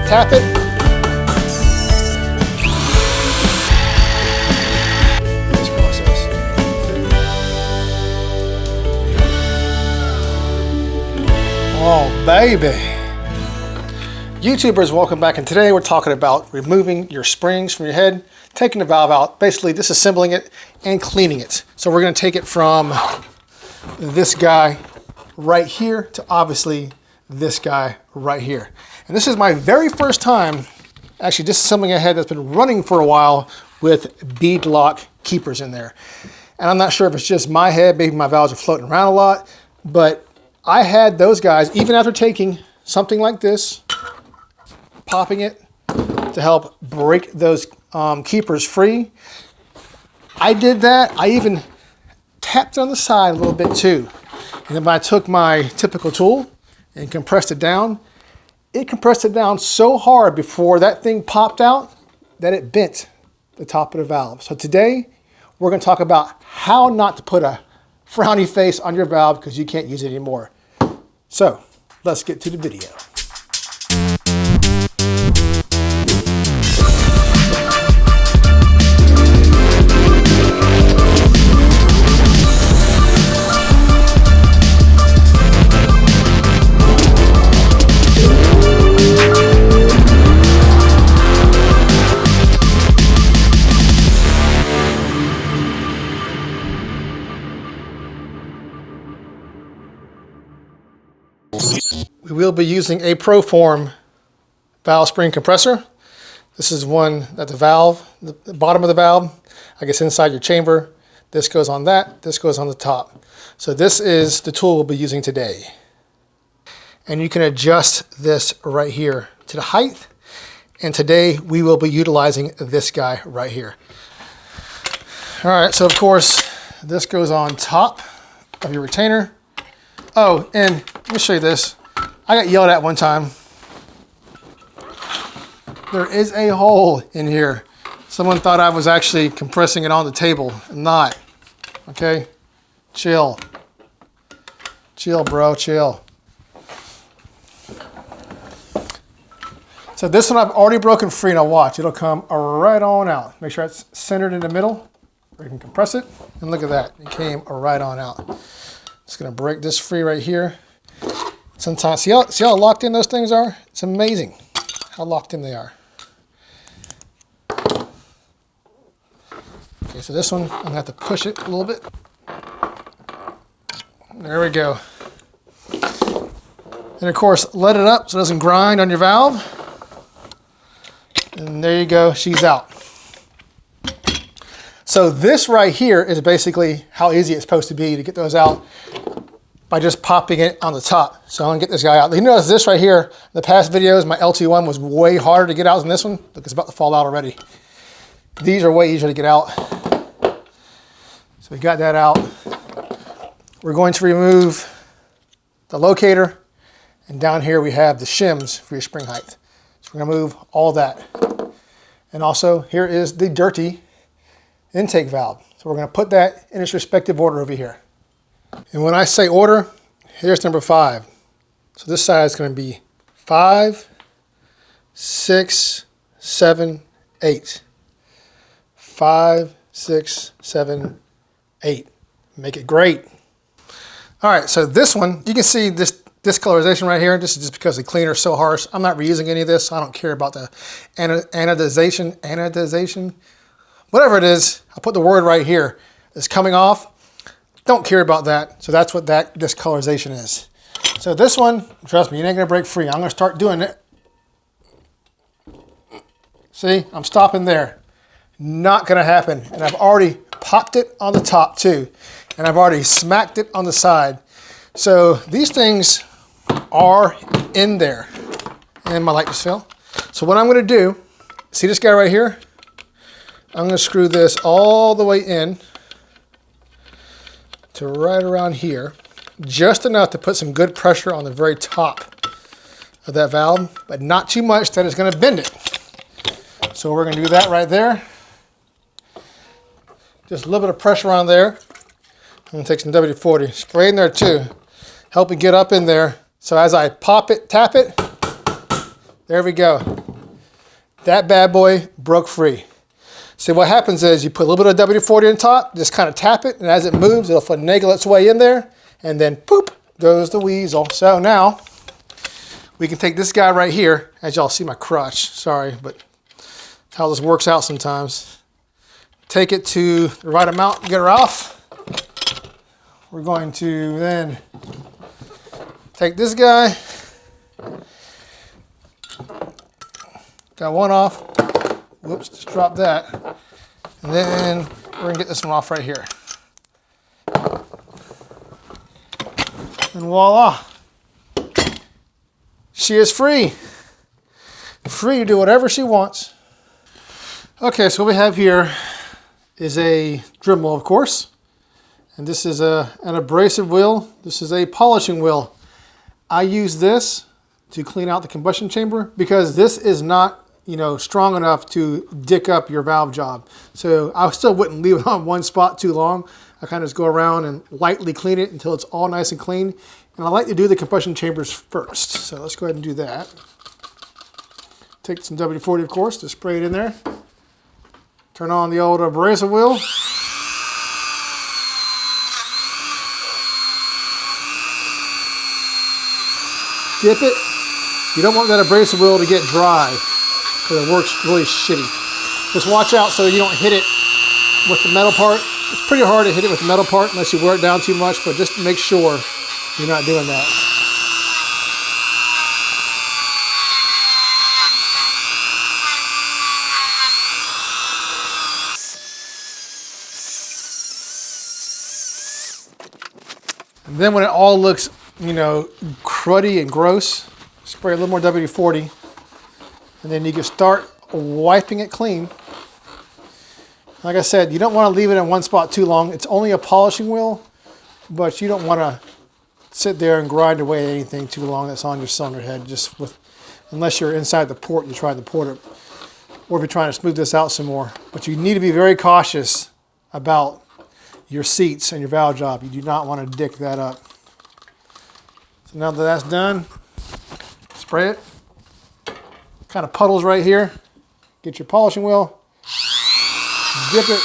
tap it. This process. Oh, baby. YouTubers, welcome back, and today we're talking about removing your springs from your head, taking the valve out, basically disassembling it and cleaning it. So we're going to take it from this guy right here to obviously this guy right here. And this is my very first time actually disassembling a head that's been running for a while with bead lock keepers in there. And I'm not sure if it's just my head, maybe my valves are floating around a lot, but I had those guys, even after taking something like this, popping it to help break those keepers free. I did that. I even tapped it on the side a little bit too. And then I took my typical tool and compressed it down. It compressed it down so hard before that thing popped out that it bent the top of the valve. So today we're going to talk about how not to put a frowny face on your valve because you can't use it anymore. So let's get to the video. We will be using a ProForm valve spring compressor. This is one that the valve, the bottom of the valve, I guess inside your chamber. This goes on that, this goes on the top. So this is the tool we'll be using today. And you can adjust this right here to the height. And today we will be utilizing this guy right here. All right, so of course, this goes on top of your retainer. Oh, and let me show you this. I got yelled at one time. There is a hole in here. Someone thought I was actually compressing it on the table. I'm not. Okay? Chill. Chill, bro. Chill. So this one I've already broken free. Now watch. It'll come right on out. Make sure it's centered in the middle. Or you can compress it. And look at that. It came right on out. Just going to break this free right here. Sometimes, see how locked in those things are? It's amazing how locked in they are. Okay, so this one, I'm gonna have to push it a little bit. There we go. And of course, let it up so it doesn't grind on your valve. And there you go, she's out. So this right here is basically how easy it's supposed to be to get those out by just popping it on the top. So I'm gonna get this guy out. You notice this right here, in the past videos, my LT1 was way harder to get out than this one. Look, it's about to fall out already. These are way easier to get out. So we got that out. We're going to remove the locator, and down here we have the shims for your spring height. So we're gonna move all that. And also, here is the dirty intake valve. So we're gonna put that in its respective order over here. And when I say order, here's number 5. So this side is going to be 5, 6, 7, 8. 5, 6, 7, 8. Make it great. All right, so this one, you can see this discolorization right here. This is just because the cleaner is so harsh. I'm not reusing any of this. I don't care about the anodization, whatever it is. I'll put the word right here. It's coming off. Don't care about that. So that's what that discolorization is. So this one, trust me, it ain't gonna break free. I'm gonna start doing it. See, I'm stopping there. Not gonna happen. And I've already popped it on the top too. And I've already smacked it on the side. So these things are in there. And my light just fell. So what I'm gonna do, see this guy right here? I'm gonna screw this all the way in to right around here, just enough to put some good pressure on the very top of that valve, but not too much that it's going to bend it. So we're going to do that right there. Just a little bit of pressure on there. I'm going to take some WD-40, spray in there too, help it get up in there. So as I pop it, tap it, there we go. that bad boy broke free. So what happens is you put a little bit of WD-40 on top, just kind of tap it, and as it moves, it'll finagle its way in there, and then poop goes the weasel. So now we can take this guy right here, as y'all see my crotch, sorry, but that's how this works out sometimes. Take it to the right amount, get her off. We're going to then take this guy, got one off, whoops, just dropped that. And then we're gonna get this one off right here. And voila, she is free. Free to do whatever she wants. Okay, so what we have here is a Dremel, of course. And this is an abrasive wheel. This is a polishing wheel. I use this to clean out the combustion chamber because this is not, strong enough to dick up your valve job. So I still wouldn't leave it on one spot too long. I kind of just go around and lightly clean it until it's all nice and clean. And I like to do the combustion chambers first. So let's go ahead and do that. Take some WD-40, of course, to spray it in there. Turn on the old abrasive wheel. Dip it. You don't want that abrasive wheel to get dry because it works really shitty. Just watch out so you don't hit it with the metal part. It's pretty hard to hit it with the metal part unless you wear it down too much, but just make sure you're not doing that. And then when it all looks cruddy and gross, spray a little more WD-40, and then you can start wiping it clean. Like I said, you don't want to leave it in one spot too long. It's only a polishing wheel, but you don't want to sit there and grind away at anything too long that's on your cylinder head. Unless you're inside the port, you're trying to port it, or if you're trying to smooth this out some more. But you need to be very cautious about your seats and your valve job. You do not want to dick that up. So now that that's done, spray it. Kind of puddles right here. Get your polishing wheel, dip it.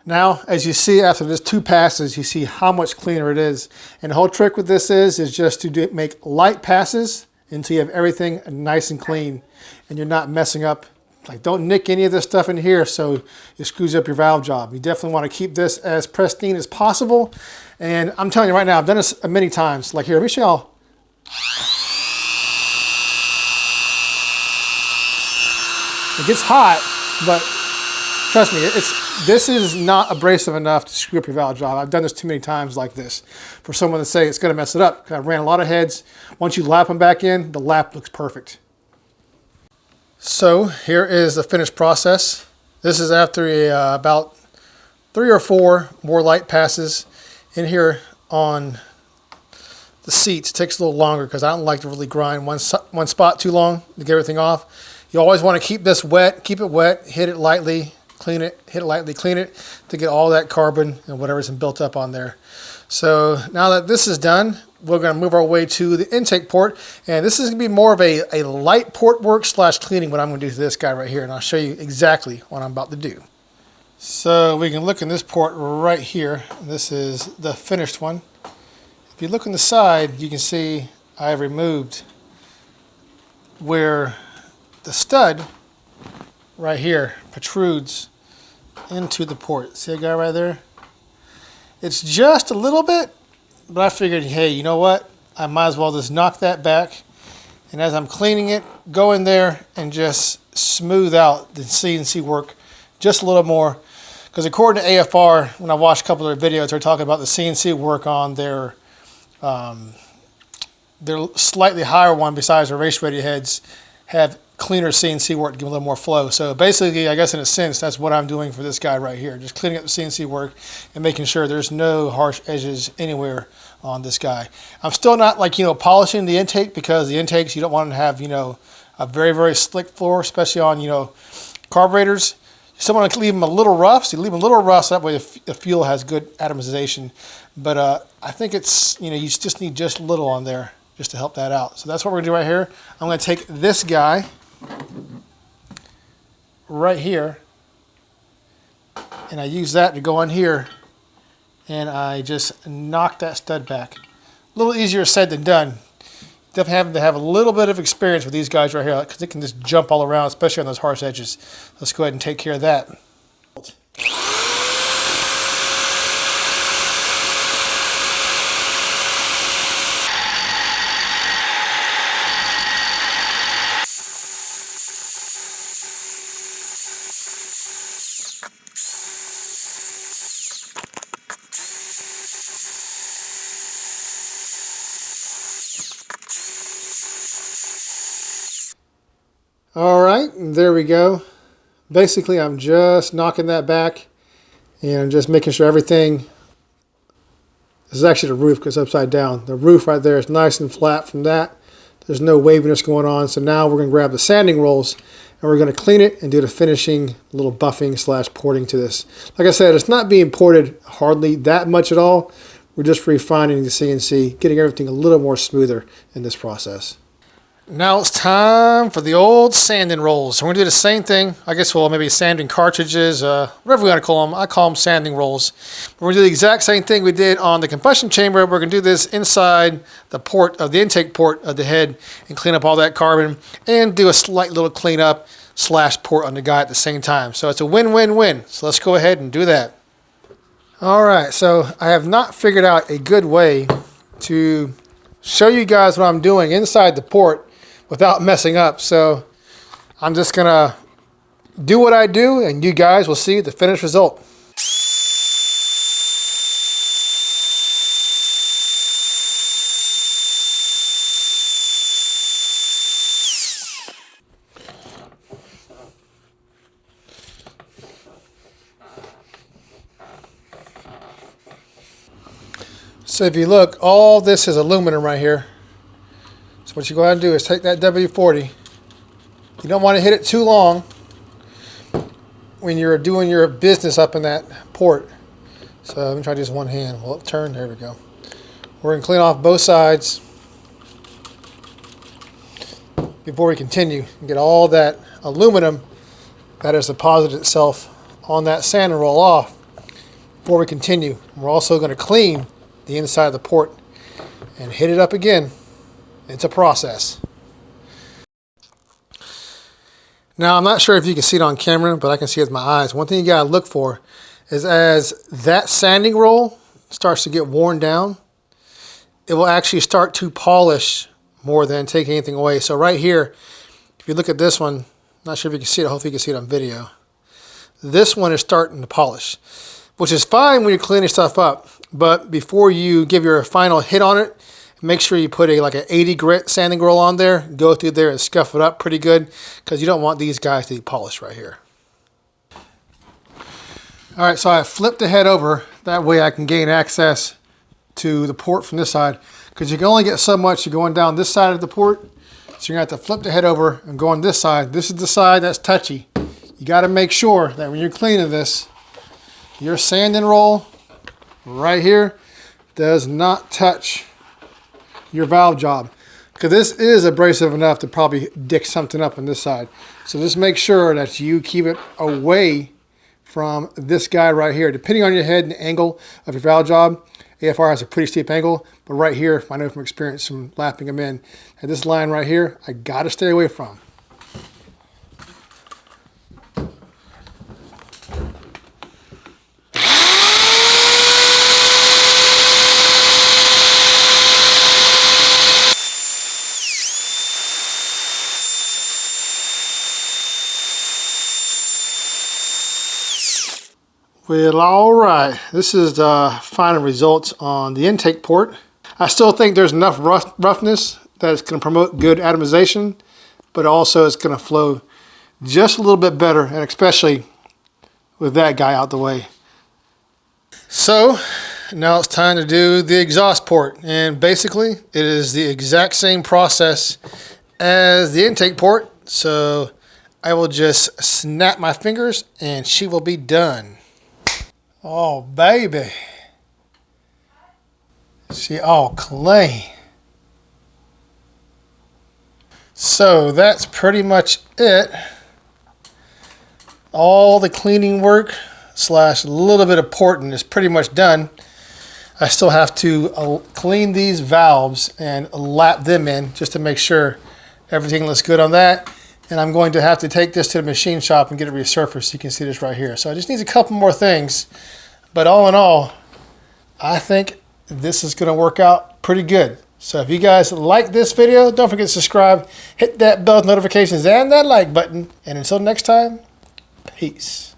Now, as you see after this 2 passes, you see how much cleaner it is. And the whole trick with this is just to make light passes until you have everything nice and clean and you're not messing up. Like, don't nick any of this stuff in here so it screws up your valve job. You definitely want to keep this as pristine as possible. And I'm telling you right now, I've done this many times. Like here, let me show y'all. It gets hot, but trust me, this is not abrasive enough to screw up your valve job. I've done this too many times like this for someone to say it's going to mess it up. I ran a lot of heads. Once you lap them back in, the lap looks perfect. So here is the finished process. This is after about 3 or 4 more light passes. In here on the seats, it takes a little longer because I don't like to really grind one spot too long to get everything off. You always want to keep this wet, keep it wet, hit it lightly, clean it, hit it lightly, clean it to get all that carbon and whatever's been built up on there. So now that this is done, we're going to move our way to the intake port, and this is going to be more of a light port work / cleaning what I'm going to do to this guy right here, and I'll show you exactly what I'm about to do. So we can look in this port right here. This is the finished one. If you look on the side, you can see I have removed where the stud right here protrudes into the port. See that guy right there? It's just a little bit, but I figured, hey, you know what? I might as well just knock that back. And as I'm cleaning it, go in there and just smooth out the CNC work just a little more. Because according to AFR, when I watched a couple of their videos, they're talking about the CNC work on their slightly higher one besides their race ready heads have cleaner CNC work to give a little more flow. So basically, I guess in a sense, that's what I'm doing for this guy right here. Just cleaning up the CNC work and making sure there's no harsh edges anywhere on this guy. I'm still not polishing the intake because the intakes, you don't want to have, a very, very slick floor, especially on, you know, carburetors. You still want to leave them a little rough, so you leave them a little rough, so that way the fuel has good atomization. But I think it's, you know, you just need just a little on there just to help that out. So that's what we're going to do right here. I'm going to take this guy right here, and I use that to go on here, and I just knock that stud back. A little easier said than done. Definitely have to have a little bit of experience with these guys right here, because they can just jump all around, especially on those harsh edges. Let's go ahead and take care of that. All right, there we go. Basically, I'm just knocking that back and just making sure everything, this is actually the roof because it's upside down. The roof right there is nice and flat from that. There's no waviness going on. So now we're going to grab the sanding rolls and we're going to clean it and do the finishing little buffing slash porting to this. Like I said, it's not being ported hardly that much at all. We're just refining the CNC, getting everything a little more smoother in this process. Now it's time for the old sanding rolls. We're going to do the same thing. I guess we'll maybe sanding cartridges, whatever we want to call them. I call them sanding rolls. We're going to do the exact same thing we did on the combustion chamber. We're going to do this inside the port of the intake port of the head and clean up all that carbon and do a slight little cleanup slash port on the guy at the same time. So it's a win-win-win. So let's go ahead and do that. All right, so I have not figured out a good way to show you guys what I'm doing inside the port without messing up. So I'm just gonna do what I do and you guys will see the finished result. So if you look, all this is aluminum right here. So what you go ahead and do is take that W40. You don't want to hit it too long when you're doing your business up in that port. So let me try just one hand. Well, it turned. There we go. We're going to clean off both sides before we continue and get all that aluminum that has deposited itself on that sand and roll off before we continue. We're also going to clean the inside of the port and hit it up again. It's a process. Now, I'm not sure if you can see it on camera, but I can see it with my eyes. One thing you gotta look for is as that sanding roll starts to get worn down, it will actually start to polish more than take anything away. So right here, if you look at this one, not sure if you can see it, hopefully you can see it on video. This one is starting to polish, which is fine when you're cleaning stuff up. But before you give your final hit on it, make sure you put like an 80 grit sanding roll on there, go through there and scuff it up pretty good because you don't want these guys to be polished right here. All right, so I flipped the head over. That way I can gain access to the port from this side because you can only get so much. You're going down this side of the port, so you're going to have to flip the head over and go on this side. This is the side that's touchy. You got to make sure that when you're cleaning this, your sanding roll right here does not touch your valve job, because this is abrasive enough to probably dick something up on this side. So just make sure that you keep it away from this guy right here. Depending on your head and the angle of your valve job, AFR has a pretty steep angle, but right here, I know from experience from lapping them in, and this line right here, I gotta stay away from. Well, all right, this is the final results on the intake port. I still think there's enough roughness that it's going to promote good atomization, but also it's going to flow just a little bit better, and especially with that guy out the way. So now it's time to do the exhaust port, and basically it is the exact same process as the intake port. So I will just snap my fingers and she will be done. Oh, baby. She all clean. So that's pretty much it. All the cleaning work slash a little bit of porting is pretty much done. I still have to clean these valves and lap them in just to make sure everything looks good on that. And I'm going to have to take this to the machine shop and get it resurfaced. You can see this right here. So it just needs a couple more things. But all in all, I think this is going to work out pretty good. So if you guys like this video, don't forget to subscribe, hit that bell notifications and that like button. And until next time, peace.